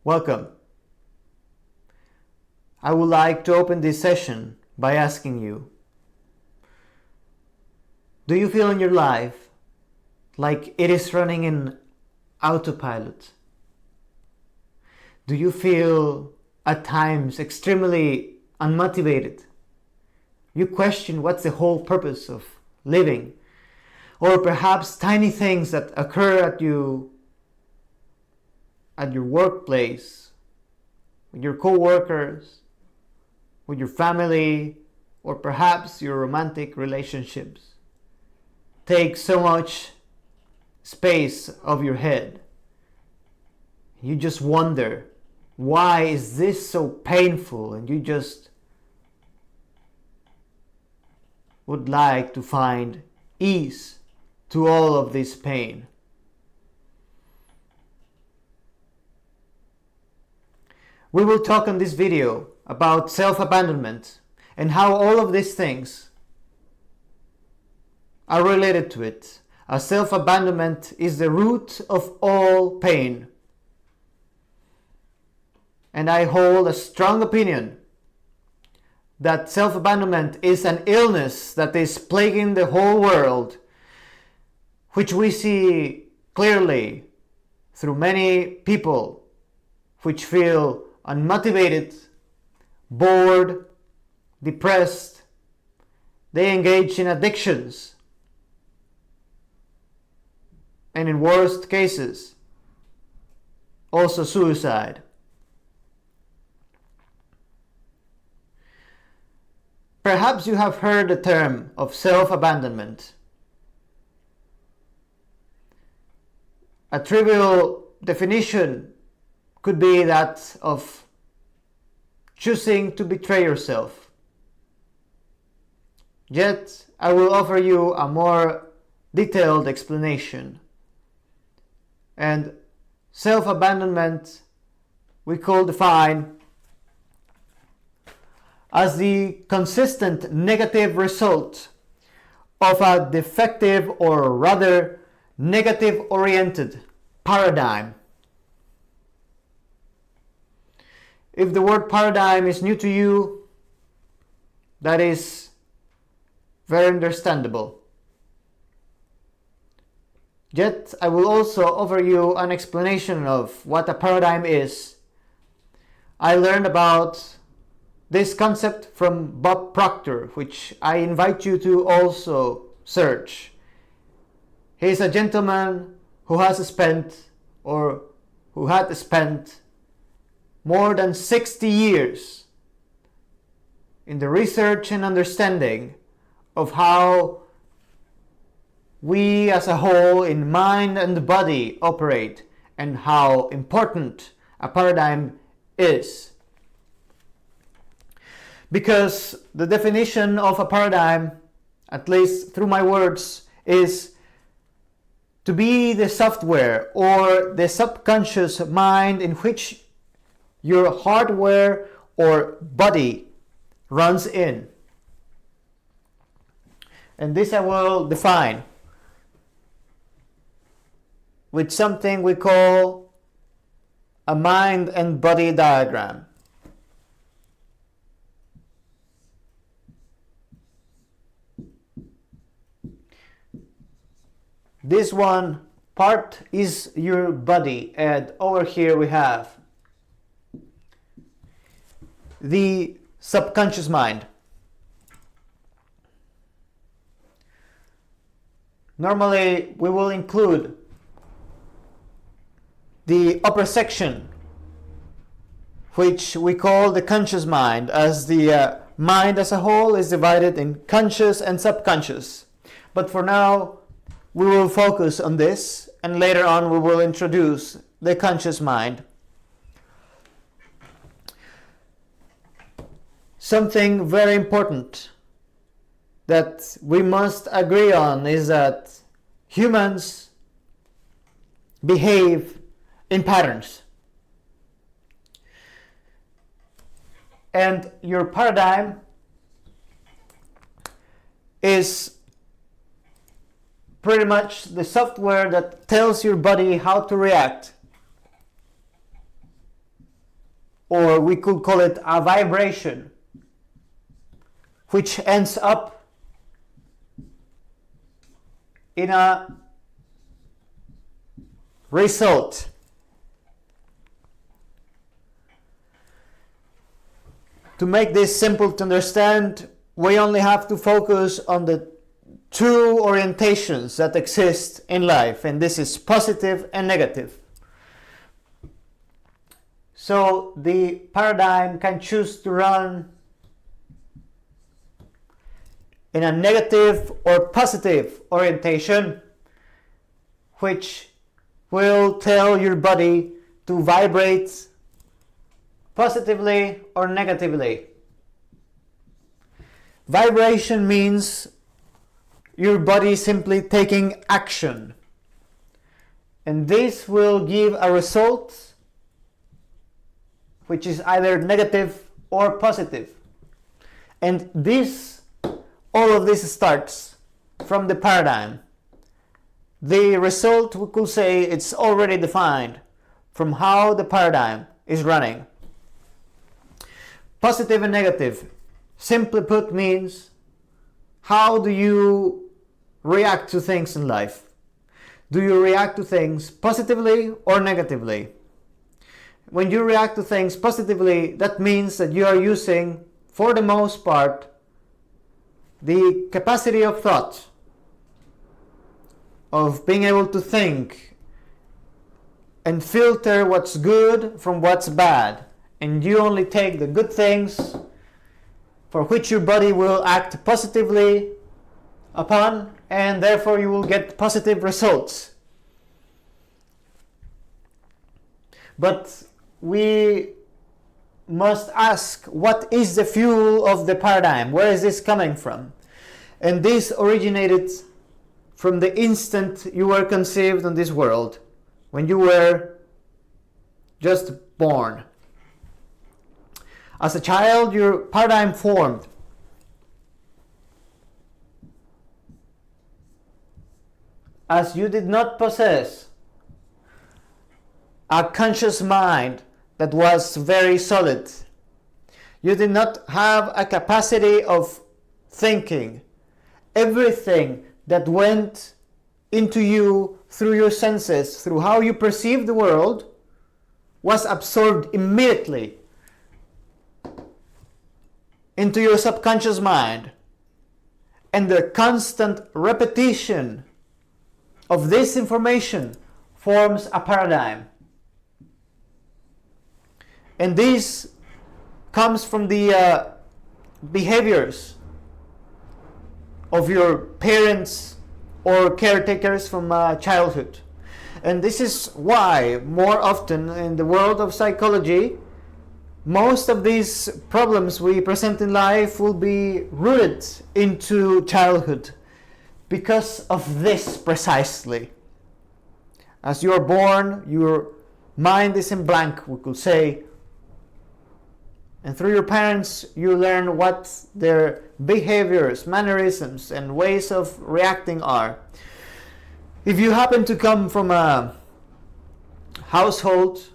Welcome. I would like to open this session by asking you, do you feel in your life like it is running in autopilot? Do you feel at times extremely unmotivated? You question what's the whole purpose of living? Or perhaps tiny things that occur at your workplace, with your co-workers, with your family, or perhaps your romantic relationships take so much space of your head. You just wonder, why is this so painful? And you just would like to find ease to all of this pain. We will talk in this video about self-abandonment and how all of these things are related to it. As self-abandonment is the root of all pain. And I hold a strong opinion that self-abandonment is an illness that is plaguing the whole world, which we see clearly through many people which feel unmotivated, bored, depressed. They engage in addictions, and in worst cases, also suicide. Perhaps you have heard the term of self-abandonment. A trivial definition could be that of choosing to betray yourself. Yet, I will offer you a more detailed explanation. And self-abandonment we could define as the consistent negative result of a defective, or rather negative-oriented paradigm. If the word paradigm is new to you, that is very understandable. Yet I will also offer you an explanation of what a paradigm is. I learned about this concept from Bob Proctor, which I invite you to also search. He is a gentleman who had spent more than 60 years in the research and understanding of how we as a whole in mind and body operate, and how important a paradigm is. Because the definition of a paradigm, at least through my words, is to be the software or the subconscious mind in which your hardware or body runs in. And this I will define with something we call a mind and body diagram. This one part is your body, and over here we have the subconscious mind. Normally we will include the upper section, which we call the conscious mind, as the mind as a whole is divided in conscious and subconscious. But for now, we will focus on this, and later on we will introduce the conscious mind. Something very important that we must agree on is that humans behave in patterns. And your paradigm is pretty much the software that tells your body how to react. or we could call it a vibration, which ends up in a result. To make this simple to understand, we only have to focus on the two orientations that exist in life, and this is positive and negative. So the paradigm can choose to run in a negative or positive orientation, which will tell your body to vibrate positively or negatively. Vibration means your body simply taking action, and this will give a result which is either negative or positive. And all of this starts from the paradigm. The result, we could say, it's already defined from how the paradigm is running. Positive and negative, simply put, means how do you react to things in life? Do you react to things positively or negatively? When you react to things positively, that means that you are using, for the most part, the capacity of thought, of being able to think and filter what's good from what's bad. And you only take the good things for which your body will act positively upon, and therefore you will get positive results. But we must ask, what is the fuel of the paradigm? Where is this coming from? And this originated from the instant you were conceived in this world, when you were just born. As a child, your paradigm formed. As you did not possess a conscious mind that was very solid, you did not have a capacity of thinking. Everything that went into you through your senses, through how you perceive the world, was absorbed immediately into your subconscious mind. And the constant repetition of this information forms a paradigm. And this comes from the behaviors of your parents or caretakers from childhood. And this is why more often in the world of psychology, most of these problems we present in life will be rooted into childhood because of this precisely. As you are born, your mind is in blank, we could say. And through your parents, you learn what their behaviors, mannerisms, and ways of reacting are. If you happen to come from a household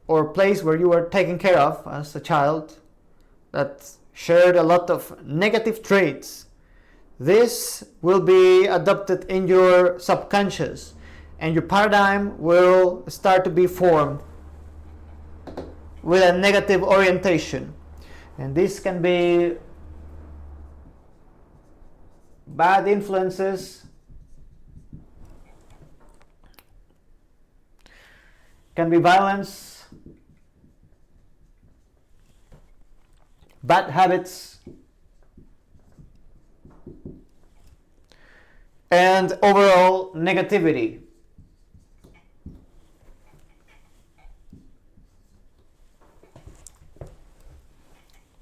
or place where you were taken care of as a child that shared a lot of negative traits, this will be adopted in your subconscious, and your paradigm will start to be formed with a negative orientation. And this can be bad influences, can be violence, bad habits, and overall negativity.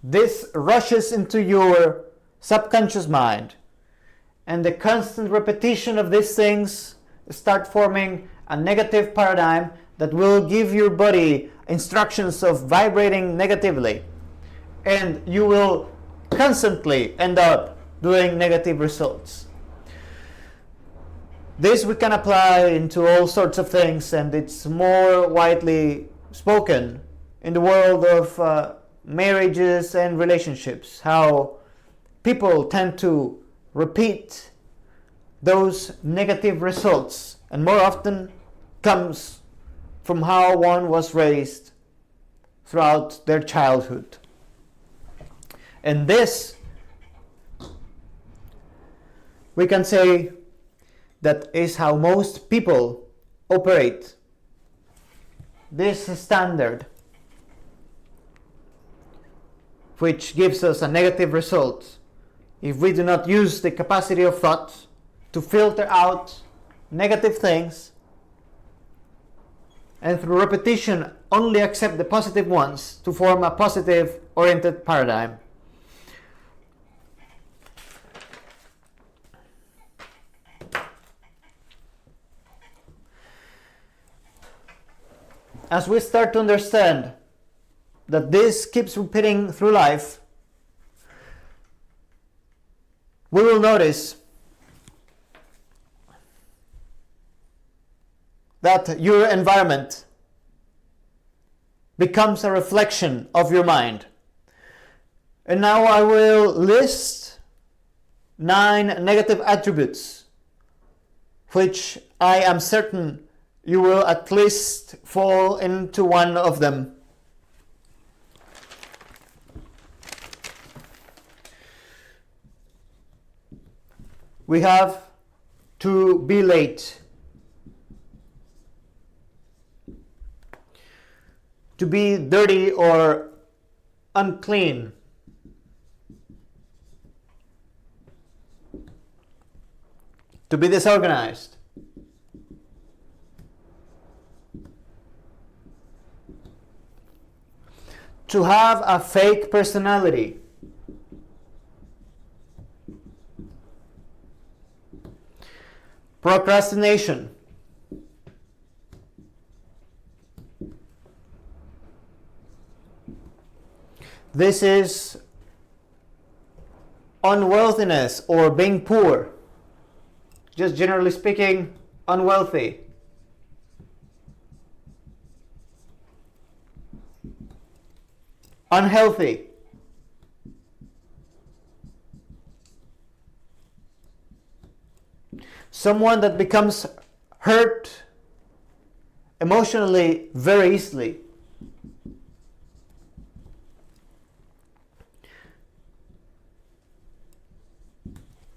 This rushes into your subconscious mind, and the constant repetition of these things start forming a negative paradigm that will give your body instructions of vibrating negatively, and you will constantly end up doing negative results. This we can apply into all sorts of things, and it's more widely spoken in the world of marriages and relationships, how people tend to repeat those negative results, and more often comes from how one was raised throughout their childhood. And this, we can say, that is how most people operate. This standard, which gives us a negative result if we do not use the capacity of thought to filter out negative things, and through repetition only accept the positive ones to form a positive oriented paradigm. As we start to understand that this keeps repeating through life, we will notice that your environment becomes a reflection of your mind. And now I will list 9 negative attributes which I am certain you will at least fall into one of them. We have to be late, to be dirty or unclean, to be disorganized, to have a fake personality, procrastination, this is unwealthiness or being poor, just generally speaking, unwealthy. Unhealthy. Someone that becomes hurt emotionally very easily.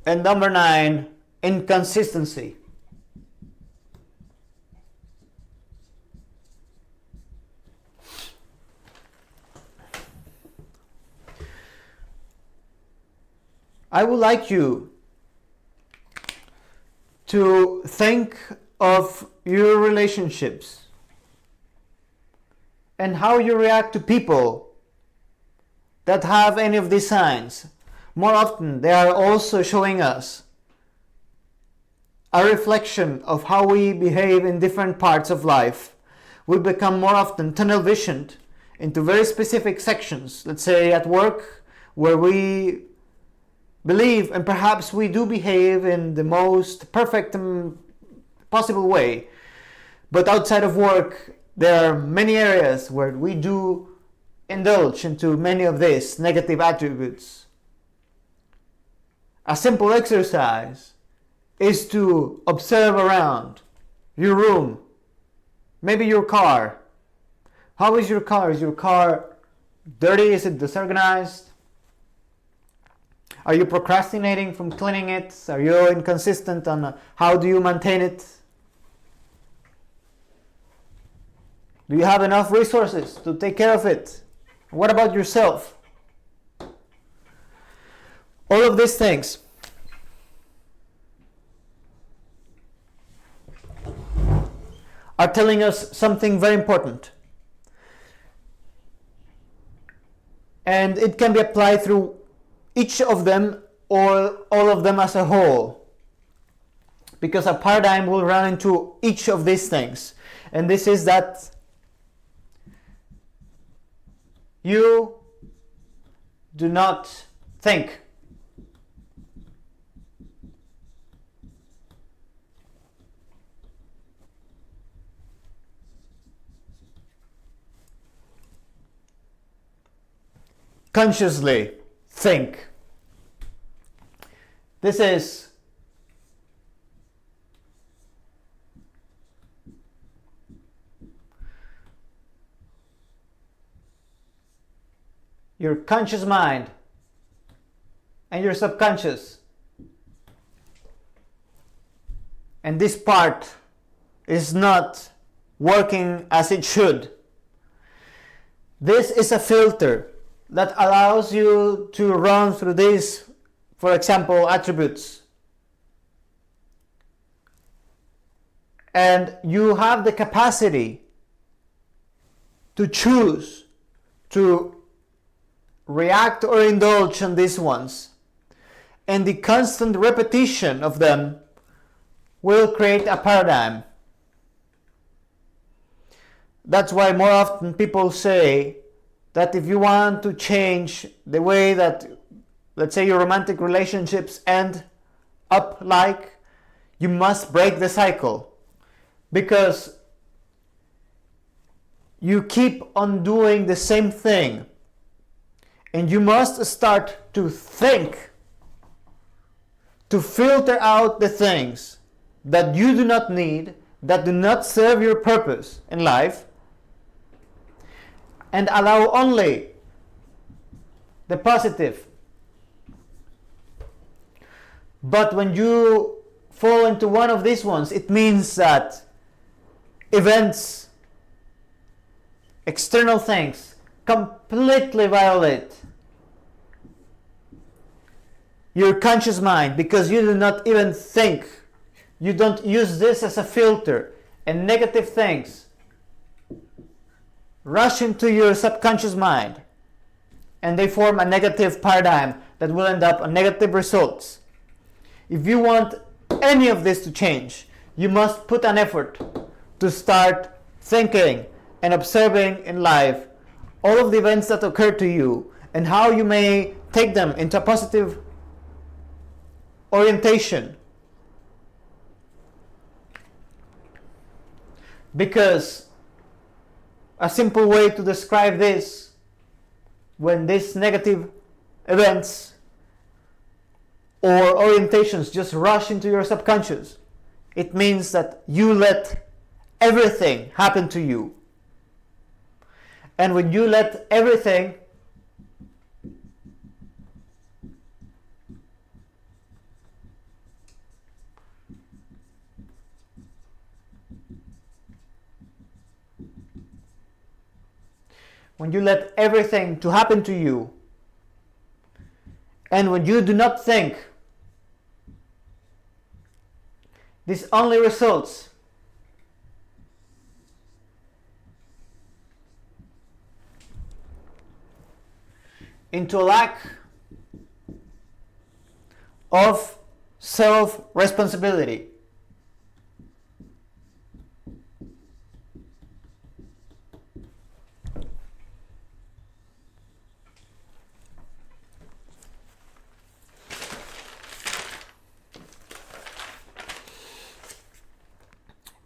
And number 9, inconsistency. I would like you to think of your relationships and how you react to people that have any of these signs. More often, they are also showing us a reflection of how we behave in different parts of life. We become more often tunnel visioned into very specific sections, let's say at work, where we believe and perhaps we do behave in the most perfect possible way. But outside of work, there are many areas where we do indulge into many of these negative attributes. A simple exercise is to observe around your room, maybe your car. How is your car? Is your car dirty? Is it disorganized? Are you procrastinating from cleaning it? Are you inconsistent on how do you maintain it? Do you have enough resources to take care of it? What about yourself? All of these things are telling us something very important. And it can be applied through each of them or all of them as a whole, because a paradigm will run into each of these things. And this is that you do not think. consciously think. This is your conscious mind and your subconscious. And this part is not working as it should. This is a filter that allows you to run through these, for example, attributes. And you have the capacity to choose to react or indulge on these ones. And the constant repetition of them will create a paradigm. That's why more often people say that if you want to change the way that, let's say, your romantic relationships end up like, you must break the cycle. Because you keep on doing the same thing. And you must start to think, to filter out the things that you do not need, that do not serve your purpose in life, and allow only the positive. But when you fall into one of these ones, it means that events, external things, completely violate your conscious mind, because you do not even think. You don't use this as a filter, and negative things rush into your subconscious mind, and they form a negative paradigm that will end up on negative results. If you want any of this to change, you must put an effort to start thinking and observing in life all of the events that occur to you and how you may take them into a positive orientation. Because a simple way to describe this, when these negative events or orientations just rush into your subconscious, it means that you let everything happen to you. And when you let everything, to happen to you, and when you do not think, this only results into a lack of self-responsibility.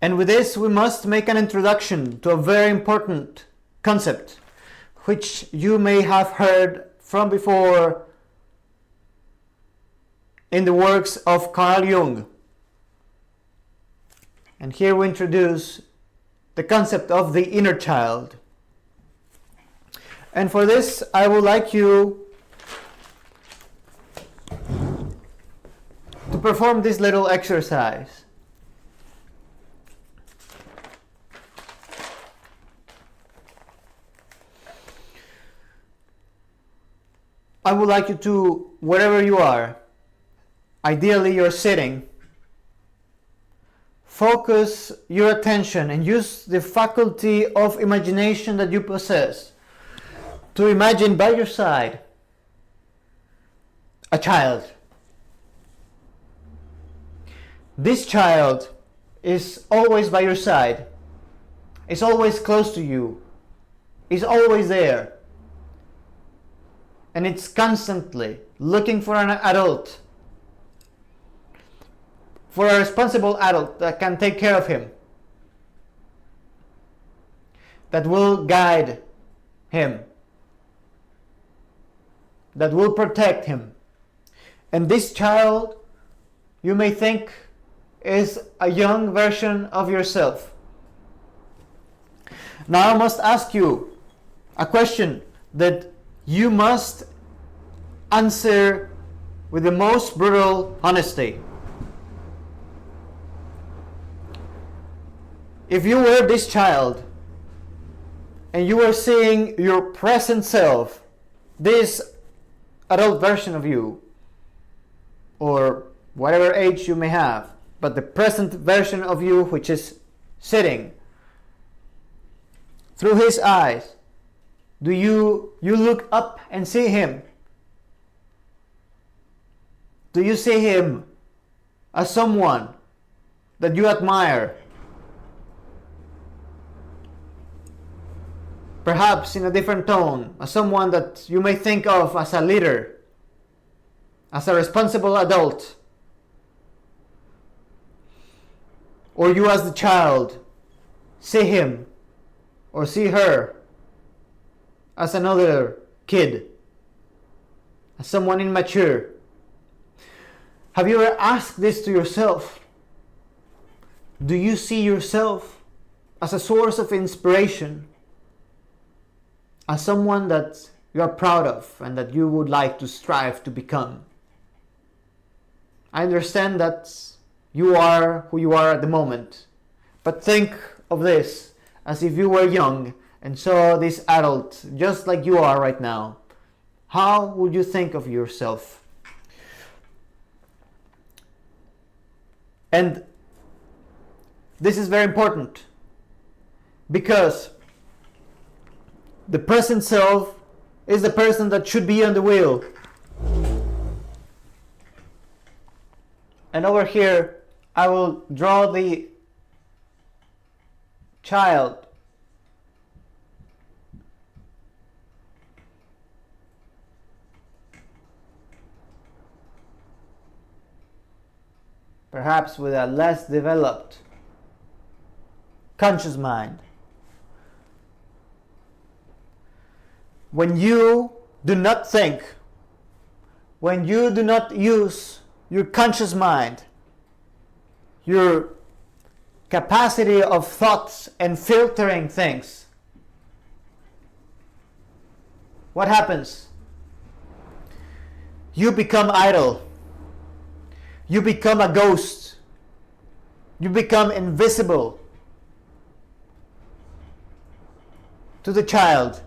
And with this, we must make an introduction to a very important concept, which you may have heard from before in the works of Carl Jung. And here we introduce the concept of the inner child. And for this, I would like you to perform this little exercise. I would like you to, wherever you are, ideally you're sitting, focus your attention and use the faculty of imagination that you possess to imagine by your side a child. This child is always by your side, is always close to you, is always there. And it's constantly looking for an adult, for a responsible adult that can take care of him, that will guide him, that will protect him. And this child, you may think, is a young version of yourself. Now I must ask you a question that you must answer with the most brutal honesty. If you were this child and you were seeing your present self, this adult version of you, or whatever age you may have, but the present version of you which is sitting through his eyes, do you look up and see him? Do you see him as someone that you admire? Perhaps in a different tone, as someone that you may think of as a leader, as a responsible adult. Or you as the child see him or see her as another kid, as someone immature. Have you ever asked this to yourself? Do you see yourself as a source of inspiration? As someone that you are proud of and that you would like to strive to become? I understand that you are who you are at the moment, but think of this as if you were young and saw this adult just like you are right now. How would you think of yourself? And this is very important because the present self is the person that should be on the wheel. And over here, I will draw the child. Perhaps with a less developed conscious mind. When you do not think, when you do not use your conscious mind, your capacity of thoughts and filtering things, what happens? You become idle. You become a ghost. You become invisible to the child.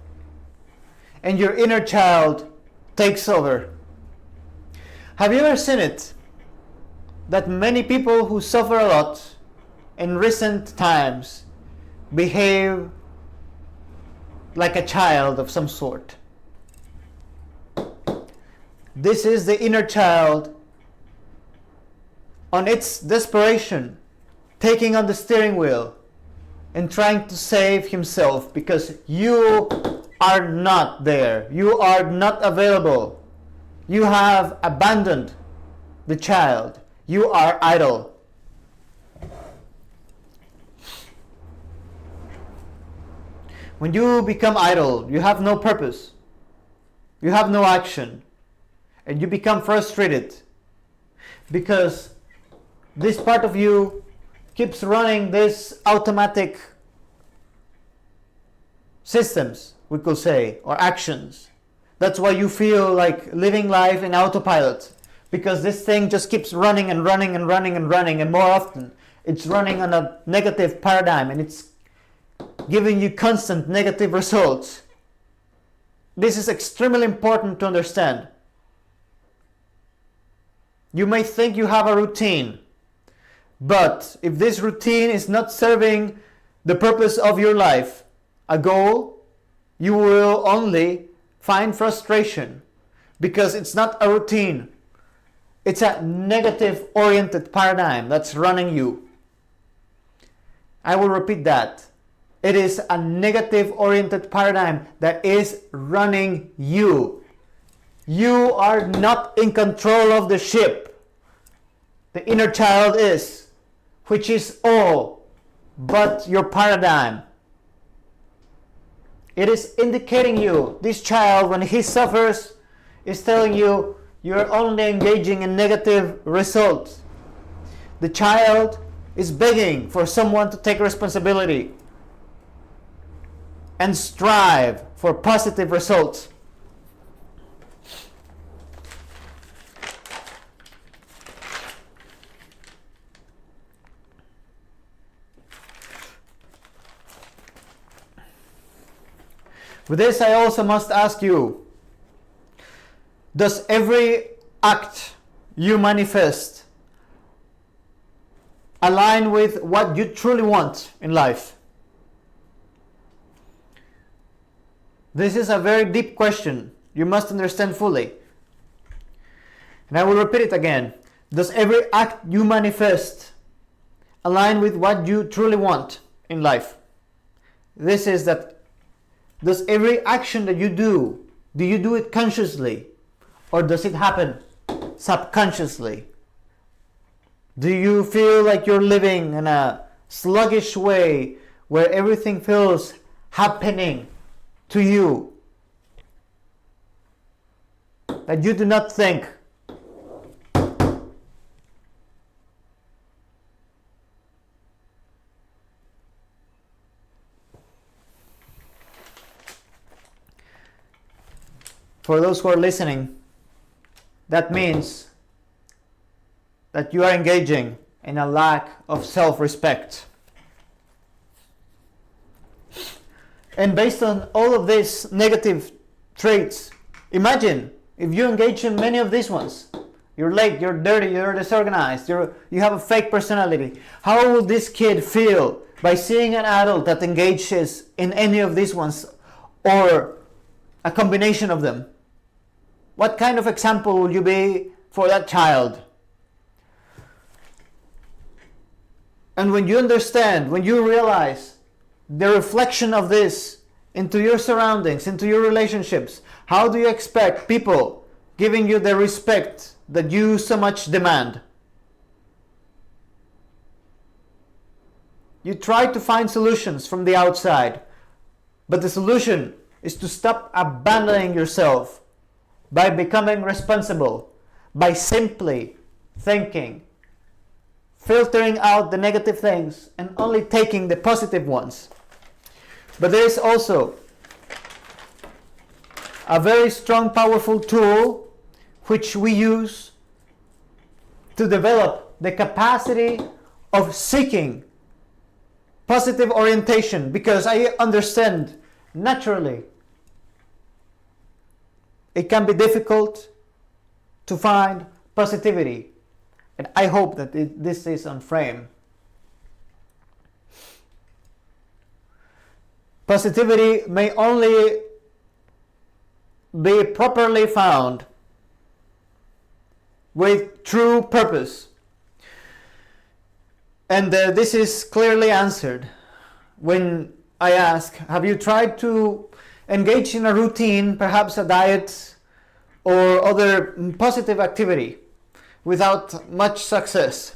And your inner child takes over. Have you ever seen it? That many people who suffer a lot in recent times behave like a child of some sort. This is the inner child on its desperation, taking on the steering wheel and trying to save himself because you are not there. You are not available. You have abandoned the child. You are idle. When you become idle, you have no purpose. You have no action. And you become frustrated because this part of you keeps running these automatic systems, we could say, or actions. That's why you feel like living life in autopilot, because this thing just keeps running and running and running and running, and more often it's running on a negative paradigm and it's giving you constant negative results. This is extremely important to understand. You may think you have a routine, but if this routine is not serving the purpose of your life, a goal, you will only find frustration because it's not a routine. It's a negative oriented paradigm that's running you. I will repeat that. It is a negative oriented paradigm that is running you. You are not in control of the ship. The inner child is, which is all but your paradigm. It is indicating you, this child, when he suffers, is telling you you're only engaging in negative results. The child is begging for someone to take responsibility and strive for positive results. With this, I also must ask you, does every act you manifest align with what you truly want in life? This is a very deep question you must understand fully. And I will repeat it again. Does every act you manifest align with what you truly want in life? This is that, does every action that you do you do it consciously? Or does it happen subconsciously? Do you feel like you're living in a sluggish way where everything feels happening to you that you do not think? For those who are listening, that means that you are engaging in a lack of self-respect. And based on all of these negative traits, imagine if you engage in many of these ones. You're late, you're dirty, you're disorganized, you have a fake personality. How will this kid feel by seeing an adult that engages in any of these ones or a combination of them? What kind of example will you be for that child? And when you understand, when you realize the reflection of this into your surroundings, into your relationships, how do you expect people giving you the respect that you so much demand? You try to find solutions from the outside, but the solution is to stop abandoning yourself by becoming responsible, by simply thinking, filtering out the negative things and only taking the positive ones. But there is also a very strong, powerful tool which we use to develop the capacity of seeking positive orientation, because I understand naturally it can be difficult to find positivity, and I hope that this is on frame. Positivity may only be properly found with true purpose. And this is clearly answered when I ask, have you tried to engage in a routine, perhaps a diet or other positive activity without much success?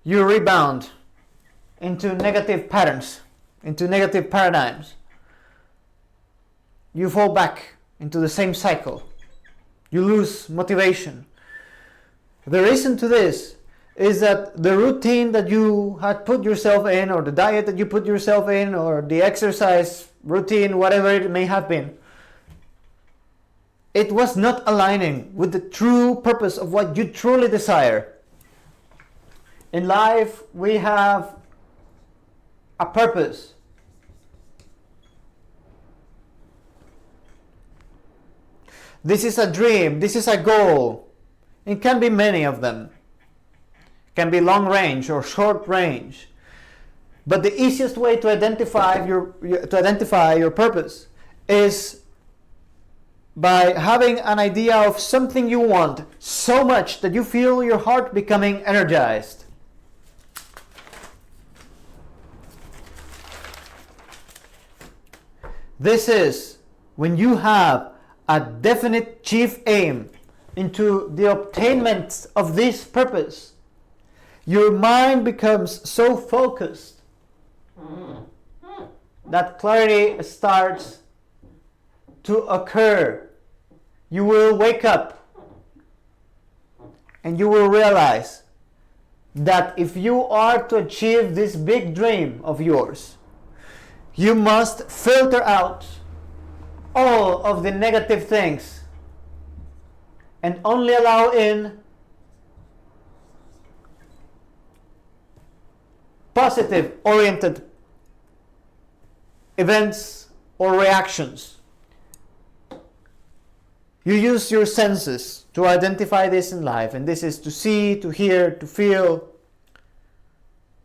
You rebound into negative patterns, into negative paradigms. You fall back into the same cycle. You lose motivation. The reason to this is that the routine that you had put yourself in, or the diet that you put yourself in, or the exercise routine, whatever it may have been, it was not aligning with the true purpose of what you truly desire. In life, we have a purpose. This is a dream, this is a goal. It can be many of them. It can be long range or short range. But the easiest way to identify your purpose is by having an idea of something you want so much that you feel your heart becoming energized. This is when you have a definite chief aim into the obtainment of this purpose. Your mind becomes so focused that clarity starts to occur you will wake up and you will realize that if you are to achieve this big dream of yours, you must filter out all of the negative things and only allow in positive oriented events or reactions. You use your senses to identify this in life, and this is to see, to hear, to feel,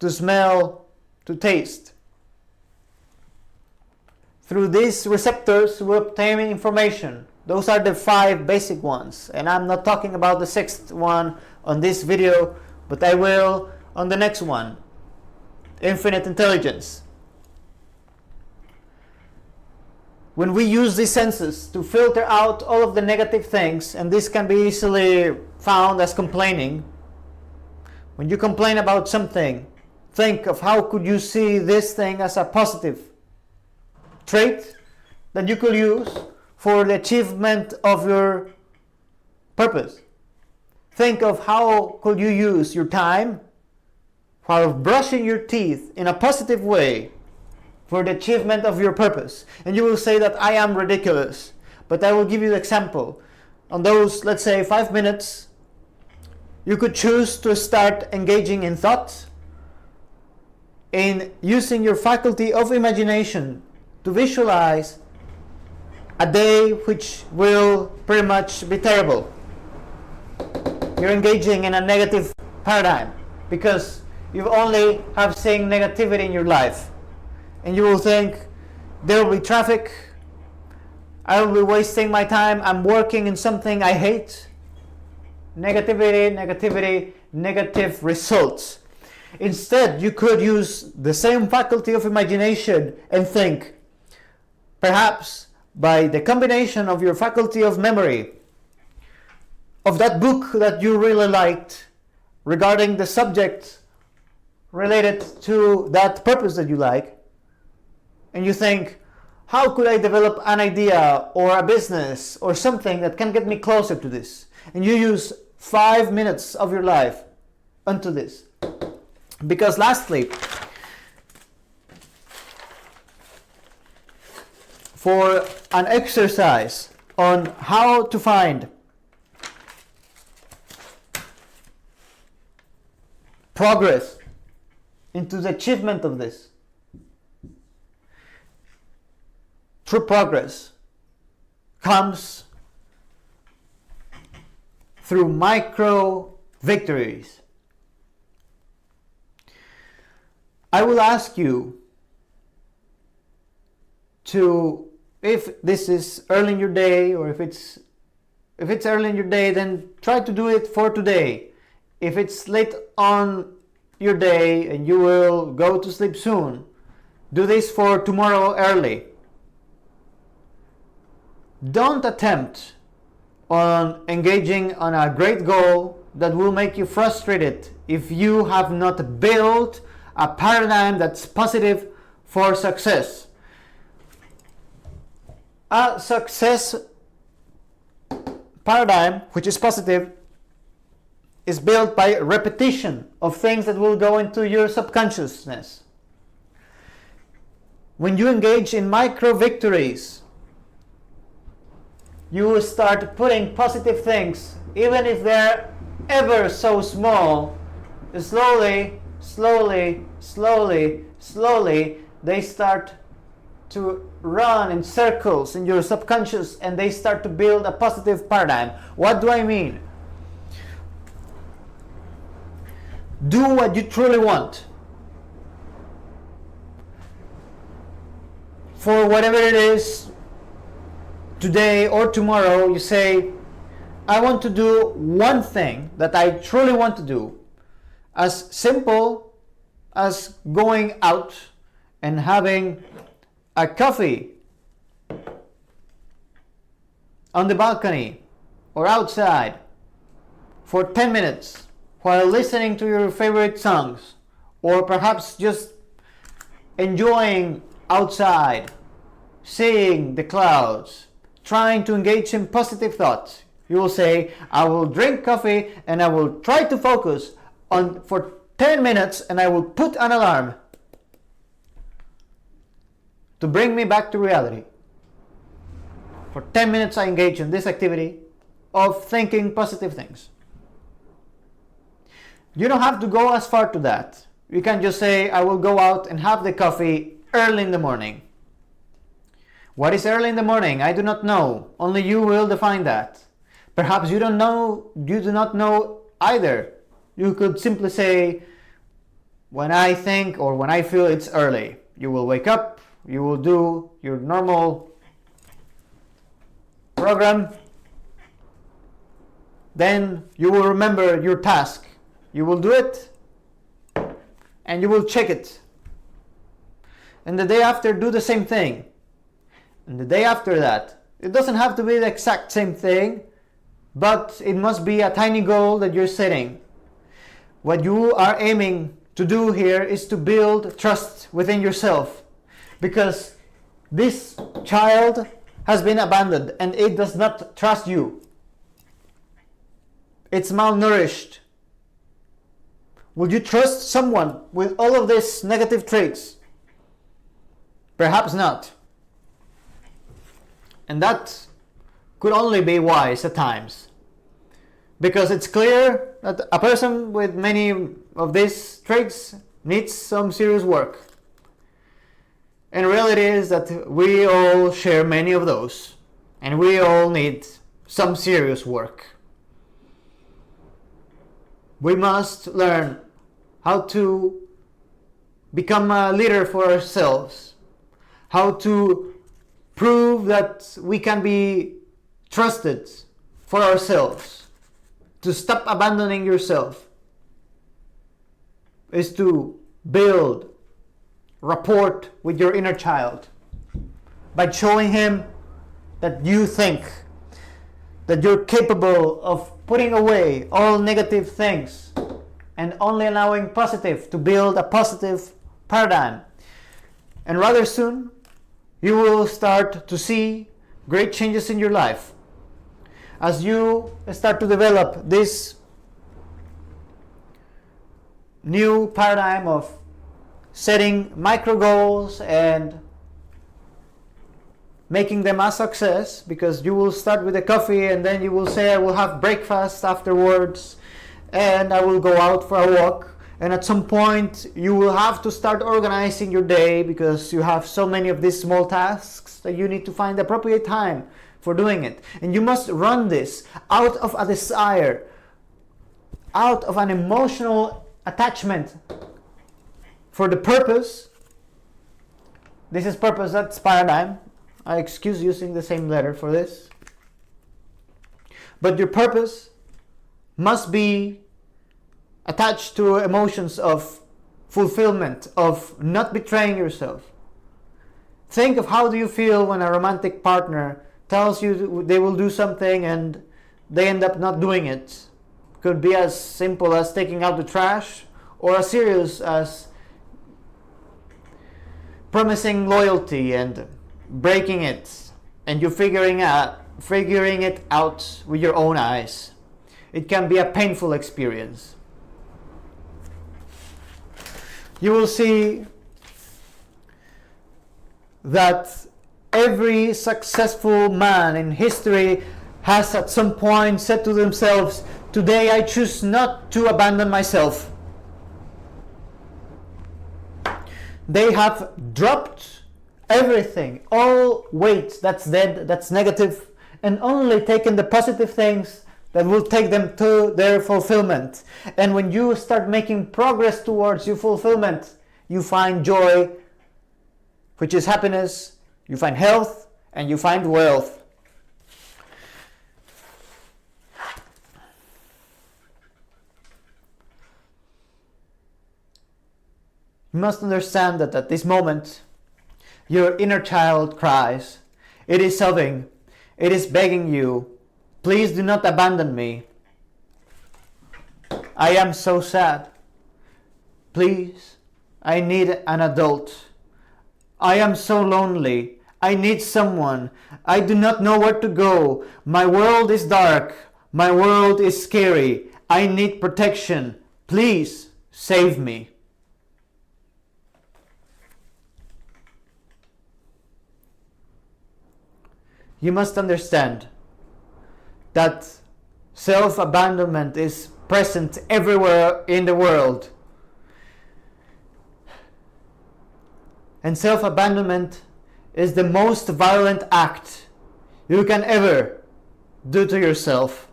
to smell, to taste. Through these receptors we obtain information. Those are the 5 basic ones, and I'm not talking about the 6th one on this video, but I will on the next one. Infinite intelligence. When we use these senses to filter out all of the negative things, and this can be easily found as complaining. When you complain about something, think of how could you see this thing as a positive trait that you could use for the achievement of your purpose. Think of how could you use your time while brushing your teeth in a positive way for the achievement of your purpose. And you will say that I am ridiculous, but I will give you an example. On those, let's say, 5 minutes, you could choose to start engaging in thoughts, in using your faculty of imagination to visualize a day which will pretty much be terrible. You're engaging in a negative paradigm because you only have seen negativity in your life. And you will think, there will be traffic, I will be wasting my time, I'm working in something I hate. Negativity, negativity, negative results. Instead, you could use the same faculty of imagination and think, perhaps by the combination of your faculty of memory, of that book that you really liked regarding the subject related to that purpose that you like, and you think, how could I develop an idea or a business or something that can get me closer to this? And you use 5 minutes of your life onto this. Because lastly, for an exercise on how to find progress into the achievement of this, true progress comes through micro victories. I will ask you to, if this is early in your day, or if it's early in your day, then try to do it for today. If it's late on your day and you will go to sleep soon, do this for tomorrow early. Don't attempt on engaging on a great goal that will make you frustrated if you have not built a paradigm that's positive for success. A success paradigm which is positive is built by repetition of things that will go into your subconsciousness. When you engage in micro victories, you will start putting positive things, even if they're ever so small. Slowly, slowly, slowly, slowly, they start to run in circles in your subconscious, and they start to build a positive paradigm. What do I mean? Do what you truly want. For whatever it is, today or tomorrow, you say, I want to do one thing that I truly want to do, as simple as going out and having a coffee on the balcony or outside for 10 minutes while listening to your favorite songs, or perhaps just enjoying outside, seeing the clouds, trying to engage in positive thoughts. You will say, I will drink coffee and I will try to focus on for 10 minutes and I will put an alarm to bring me back to reality. For 10 minutes I engage in this activity of thinking positive things. You don't have to go as far to that. You can just say, I will go out and have the coffee early in the morning. What is early in the morning? I do not know. Only you will define that. Perhaps you do not know either. You could simply say, when I think or when I feel it's early. You will wake up, you will do your normal program, then you will remember your task. You will do it and you will check it. And the day after, do the same thing. And the day after that, it doesn't have to be the exact same thing, but it must be a tiny goal that you're setting. What you are aiming to do here is to build trust within yourself, because this child has been abandoned and it does not trust you. It's malnourished. Would you trust someone with all of these negative traits? Perhaps not. And that could only be wise at times, because it's clear that a person with many of these traits needs some serious work. And reality is that we all share many of those, and we all need some serious work. We must learn how to become a leader for ourselves, how to prove that we can be trusted for ourselves. To stop abandoning yourself is to build rapport with your inner child by showing him that you think, that you're capable of putting away all negative things and only allowing positive, to build a positive paradigm. And rather soon, you will start to see great changes in your life. As you start to develop this new paradigm of setting micro goals and making them a success, because you will start with a coffee and then you will say, I will have breakfast afterwards and I will go out for a walk. And at some point you will have to start organizing your day, because you have so many of these small tasks that you need to find the appropriate time for doing it. And you must run this out of a desire, out of an emotional attachment for the purpose. This is purpose, that's paradigm. I excuse using the same letter for this. But your purpose must be attached to emotions of fulfillment, of not betraying yourself. Think of how do you feel when a romantic partner tells you they will do something and they end up not doing it. Could be as simple as taking out the trash, or as serious as promising loyalty and breaking it, and you figuring it out with your own eyes. It can be a painful experience. You will see that every successful man in history has at some point said to themselves, today I choose not to abandon myself. They have dropped everything, all weight that's dead, that's negative, and only taken the positive things that will take them to their fulfillment. And when you start making progress towards your fulfillment, you find joy, which is happiness, you find health, and you find wealth. You must understand that at this moment, your inner child cries. It is sobbing. It is begging you, please do not abandon me. I am so sad. Please, I need an adult. I am so lonely. I need someone. I do not know where to go. My world is dark. My world is scary. I need protection. Please save me. You must understand that self-abandonment is present everywhere in the world. And self-abandonment is the most violent act you can ever do to yourself.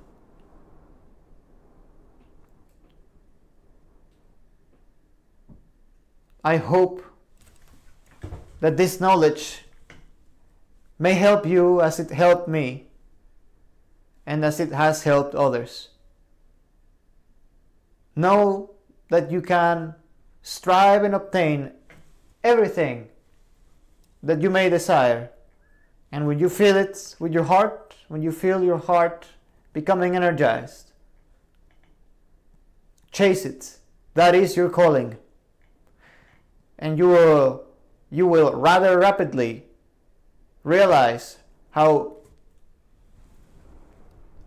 I hope that this knowledge may help you as it helped me and as it has helped others. Know that you can strive and obtain everything that you may desire. And when you feel it with your heart, when you feel your heart becoming energized, chase it. That is your calling. And you will rather rapidly realize how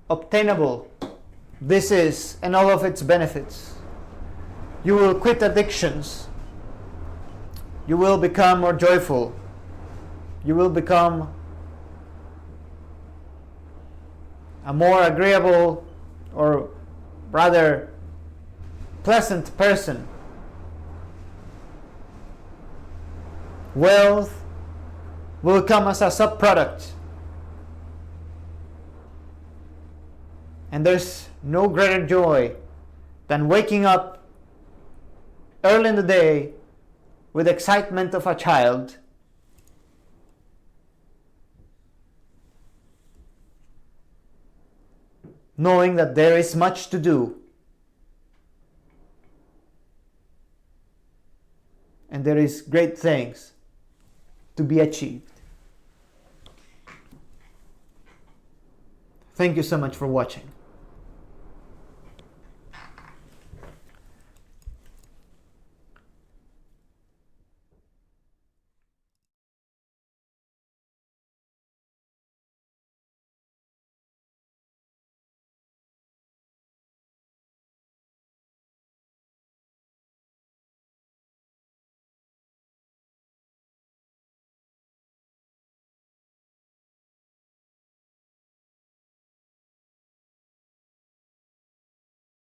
obtainable this is and all of its benefits. You will quit addictions. You will become more joyful. You will become a more agreeable, or rather pleasant person. Wealth will come as a subproduct. And there's no greater joy than waking up early in the day with excitement of a child, knowing that there is much to do and there is great things to be achieved. Thank you so much for watching.